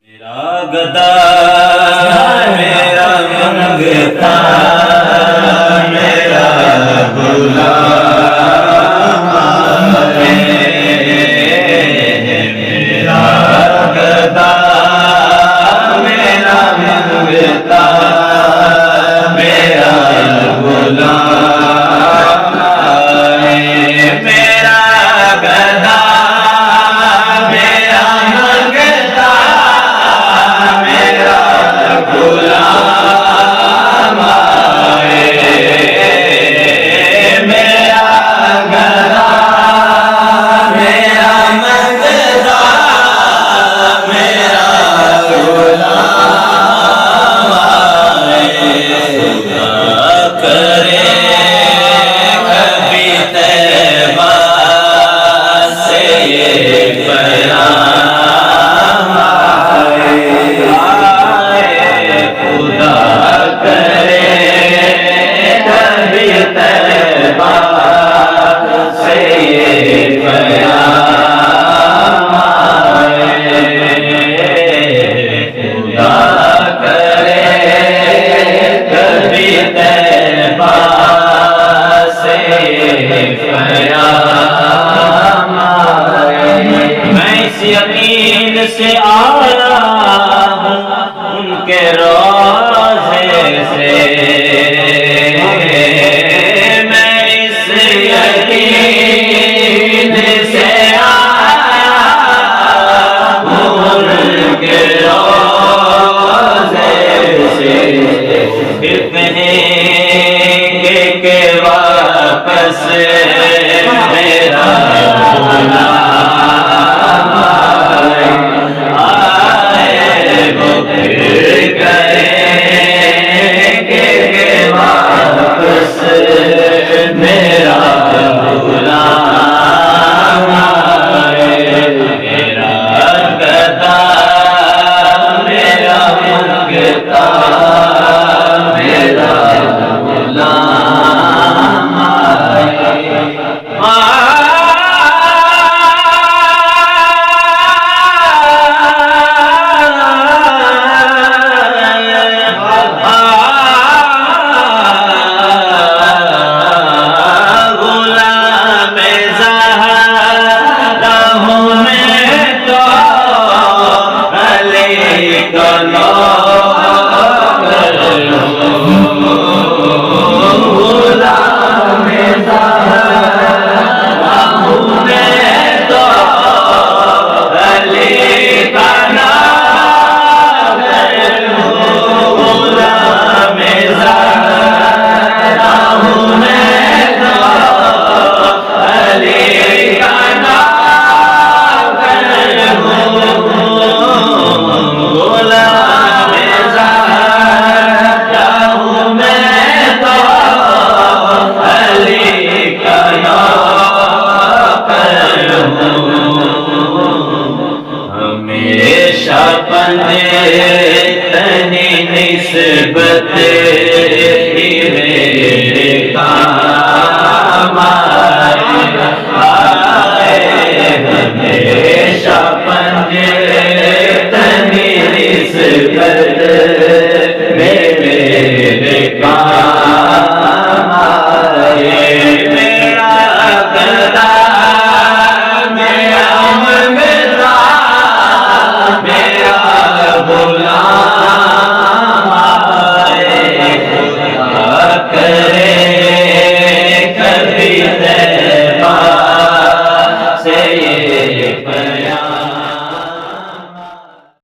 मेरा गदा मेरा मंगता मेरा गुलाम है। मेरा गदा मेरा मंगता मेरा गुलाम है। मेरा गदा मेरा मंगता मेरा गुलाम है। मेरा गदा मेरा मंगता मेरा गुलाम है। खुदा करे कभी तैबा से ये पैगाम आए। खुदा करे कभी तैबा से ये पैगाम आए। खुदा करे कभी तैबा से ये पैगाम आए। मैं इस यकीन से आया हूँ उनके रोज़े से। मैं इस यकीन से आया हूँ उनके रोज़े से। फिर कहेंगे कि वापस मेरा गुलाम आए। वो फिर कहेंगे कि वापस मेरा गुलाम आए। मेरा गदा मेरा मंगता मेरा गुलाम गुलाम ज़हरा हूँ मैं तो अली का नौकर हूँ। गुलाम ज़हरा हूँ मैं तो अली का नौकर हूँ। गुलाम ज़हरा हूँ मैं तो अली का नौकर हूँ। गुलाम ज़हरा हूँ मैं तो अली का नौकर हूँ। हमेशा तनी निस्बत ही मेरे काम आए। हमेशा तनी निस्बत मेरे काम आए। मेरा गदा मेरा मंगता मेरा गुलाम आए। खुदा करे